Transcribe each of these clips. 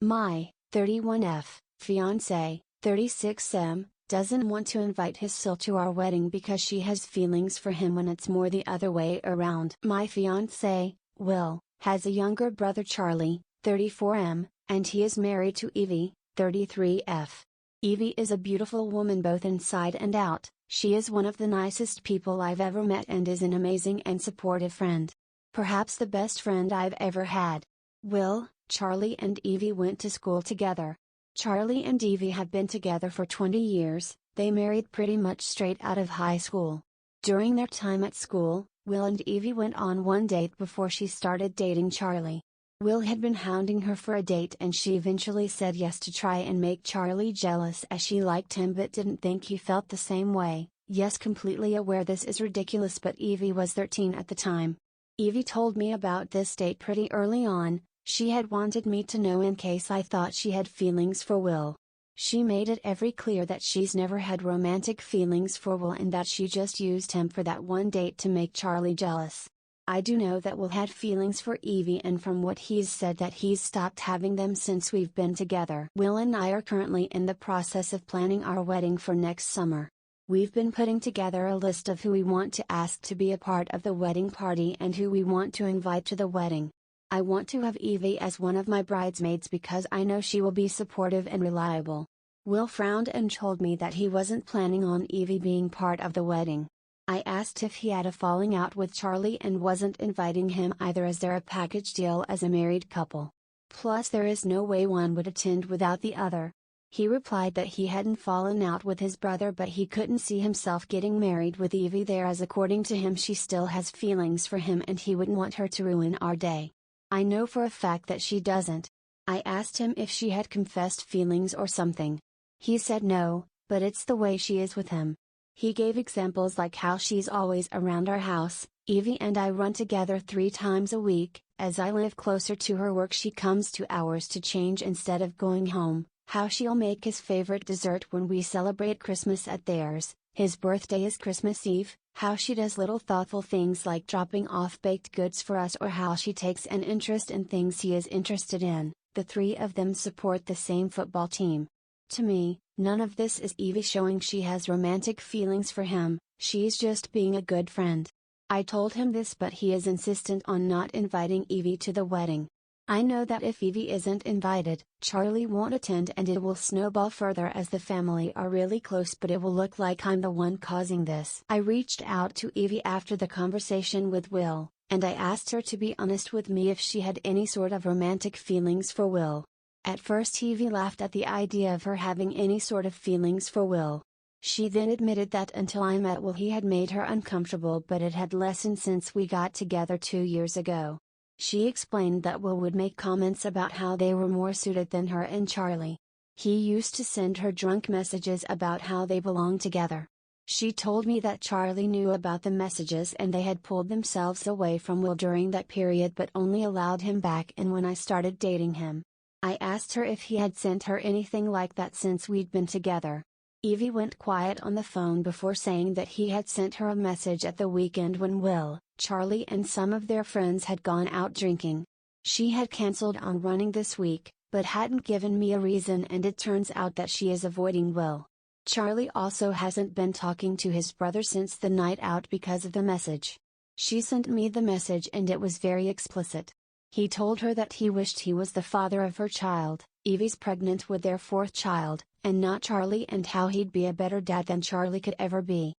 My 31F fiancé, 36M, doesn't want to invite his soul to our wedding because she has feelings for him when it's more the other way around. My fiancé, Will, has a younger brother Charlie, 34M, and he is married to Evie, 33F. Evie is a beautiful woman both inside and out. She is one of the nicest people I've ever met and is an amazing and supportive friend. Perhaps the best friend I've ever had. Will, Charlie and Evie went to school together. Charlie and Evie have been together for 20 years, they married pretty much straight out of high school. During their time at school, Will and Evie went on one date before she started dating Charlie. Will had been hounding her for a date and she eventually said yes to try and make Charlie jealous as she liked him but didn't think he felt the same way. Yes, completely aware this is ridiculous, but Evie was 13 at the time. Evie told me about this date pretty early on. She had wanted me to know in case I thought she had feelings for Will. She made it very clear that she's never had romantic feelings for Will and that she just used him for that one date to make Charlie jealous. I do know that Will had feelings for Evie, and from what he's said that he's stopped having them since we've been together. Will and I are currently in the process of planning our wedding for next summer. We've been putting together a list of who we want to ask to be a part of the wedding party and who we want to invite to the wedding. I want to have Evie as one of my bridesmaids because I know she will be supportive and reliable. Will frowned and told me that he wasn't planning on Evie being part of the wedding. I asked if he had a falling out with Charlie and wasn't inviting him either, as they're a package deal as a married couple. Plus there is no way one would attend without the other. He replied that he hadn't fallen out with his brother but he couldn't see himself getting married with Evie there, as according to him she still has feelings for him and he wouldn't want her to ruin our day. I know for a fact that she doesn't. I asked him if she had confessed feelings or something. He said no, but it's the way she is with him. He gave examples like how she's always around our house. Evie and I run together 3 times a week. As I live closer to her work she comes 2 hours to change instead of going home. How she'll make his favorite dessert when we celebrate Christmas at theirs. His birthday is Christmas Eve. How she does little thoughtful things like dropping off baked goods for us, or how she takes an interest in things he is interested in. The 3 of them support the same football team. To me, none of this is Evie showing she has romantic feelings for him. She's just being a good friend. I told him this, but he is insistent on not inviting Evie to the wedding. I know that if Evie isn't invited, Charlie won't attend and it will snowball further as the family are really close, but it will look like I'm the one causing this. I reached out to Evie after the conversation with Will, and I asked her to be honest with me if she had any sort of romantic feelings for Will. At first Evie laughed at the idea of her having any sort of feelings for Will. She then admitted that until I met Will he had made her uncomfortable, but it had lessened since we got together 2 years ago. She explained that Will would make comments about how they were more suited than her and Charlie. He used to send her drunk messages about how they belonged together. She told me that Charlie knew about the messages and they had pulled themselves away from Will during that period but only allowed him back in when I started dating him. I asked her if he had sent her anything like that since we'd been together. Evie went quiet on the phone before saying that he had sent her a message at the weekend when Will, Charlie and some of their friends had gone out drinking. She had cancelled on running this week, but hadn't given me a reason, and it turns out that she is avoiding Will. Charlie also hasn't been talking to his brother since the night out because of the message. She sent me the message and it was very explicit. He told her that he wished he was the father of her child. Evie's pregnant with their 4th child, and not Charlie, and how he'd be a better dad than Charlie could ever be.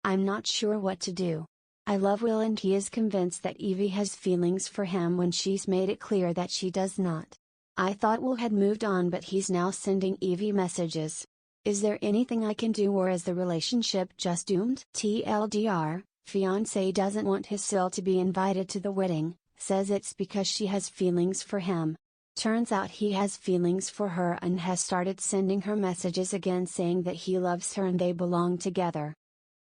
I'm not sure what to do. I love Will and he is convinced that Evie has feelings for him when she's made it clear that she does not. I thought Will had moved on, but he's now sending Evie messages. Is there anything I can do, or is the relationship just doomed? TLDR, fiancé doesn't want his sil to be invited to the wedding, says it's because she has feelings for him. Turns out he has feelings for her and has started sending her messages again saying that he loves her and they belong together.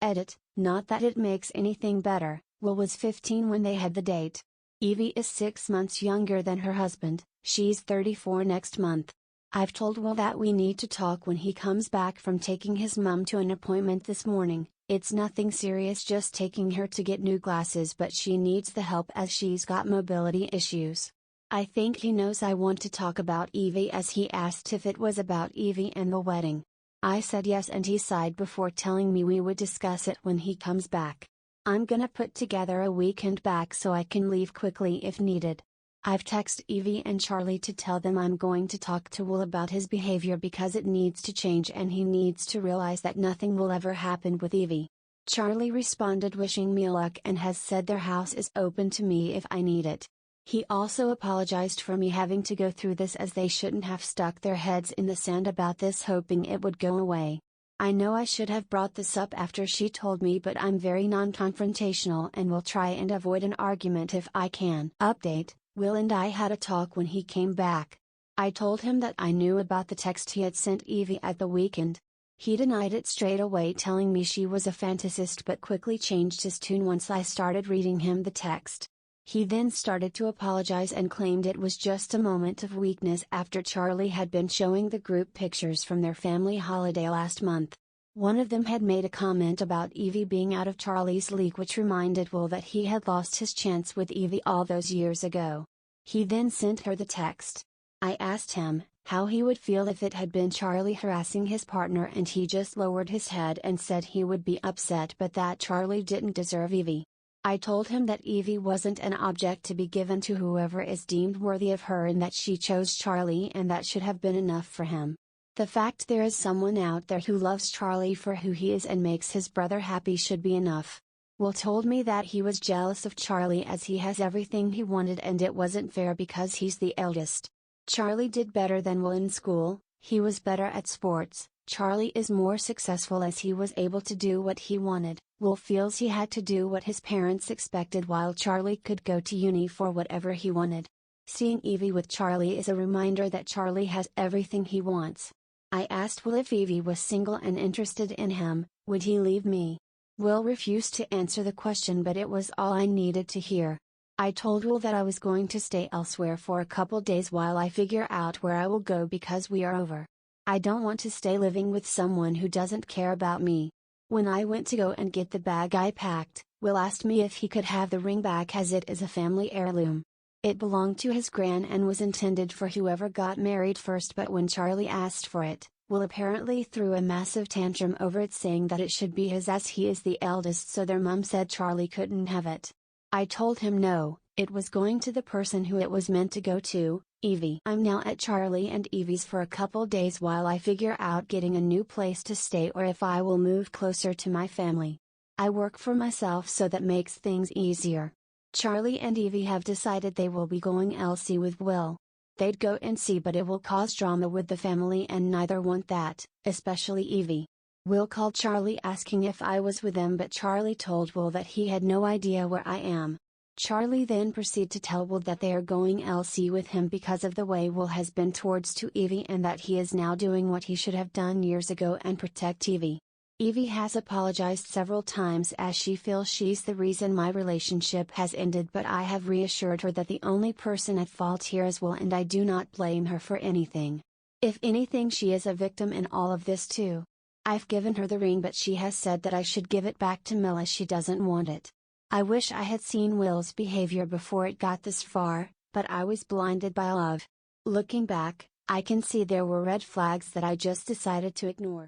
Edit, not that it makes anything better. Will was 15 when they had the date. Evie is 6 months younger than her husband, she's 34 next month. I've told Will that we need to talk when he comes back from taking his mum to an appointment this morning. It's nothing serious, just taking her to get new glasses, but she needs the help as she's got mobility issues. I think he knows I want to talk about Evie as he asked if it was about Evie and the wedding. I said yes and he sighed before telling me we would discuss it when he comes back. I'm gonna put together a weekend back so I can leave quickly if needed. I've texted Evie and Charlie to tell them I'm going to talk to Will about his behavior because it needs to change and he needs to realize that nothing will ever happen with Evie. Charlie responded wishing me luck and has said their house is open to me if I need it. He also apologized for me having to go through this as they shouldn't have stuck their heads in the sand about this hoping it would go away. I know I should have brought this up after she told me, but I'm very non-confrontational and will try and avoid an argument if I can. Update: Will and I had a talk when he came back. I told him that I knew about the text he had sent Evie at the weekend. He denied it straight away, telling me she was a fantasist, but quickly changed his tune once I started reading him the text. He then started to apologize and claimed it was just a moment of weakness after Charlie had been showing the group pictures from their family holiday last month. One of them had made a comment about Evie being out of Charlie's league, which reminded Will that he had lost his chance with Evie all those years ago. He then sent her the text. I asked him how he would feel if it had been Charlie harassing his partner, and he just lowered his head and said he would be upset but that Charlie didn't deserve Evie. I told him that Evie wasn't an object to be given to whoever is deemed worthy of her and that she chose Charlie and that should have been enough for him. The fact there is someone out there who loves Charlie for who he is and makes his brother happy should be enough. Will told me that he was jealous of Charlie as he has everything he wanted and it wasn't fair because he's the eldest. Charlie did better than Will in school, he was better at sports. Charlie is more successful as he was able to do what he wanted. Will feels he had to do what his parents expected while Charlie could go to uni for whatever he wanted. Seeing Evie with Charlie is a reminder that Charlie has everything he wants. I asked Will if Evie was single and interested in him, would he leave me? Will refused to answer the question, but it was all I needed to hear. I told Will that I was going to stay elsewhere for a couple days while I figure out where I will go because we are over. I don't want to stay living with someone who doesn't care about me. When I went to go and get the bag I packed, Will asked me if he could have the ring back as it is a family heirloom. It belonged to his gran and was intended for whoever got married first, but when Charlie asked for it, Will apparently threw a massive tantrum over it, saying that it should be his as he is the eldest, so their mum said Charlie couldn't have it. I told him no, it was going to the person who it was meant to go to, Evie. I'm now at Charlie and Evie's for a couple days while I figure out getting a new place to stay or if I will move closer to my family. I work for myself, so that makes things easier. Charlie and Evie have decided they will be going LC with Will. They'd go and see, but it will cause drama with the family and neither want that, especially Evie. Will called Charlie asking if I was with them, but Charlie told Will that he had no idea where I am. Charlie then proceeded to tell Will that they are going LC with him because of the way Will has been towards to Evie and that he is now doing what he should have done years ago and protect Evie. Evie has apologized several times as she feels she's the reason my relationship has ended, but I have reassured her that the only person at fault here is Will and I do not blame her for anything. If anything, she is a victim in all of this too. I've given her the ring, but she has said that I should give it back to Mel as she doesn't want it. I wish I had seen Will's behavior before it got this far, but I was blinded by love. Looking back, I can see there were red flags that I just decided to ignore.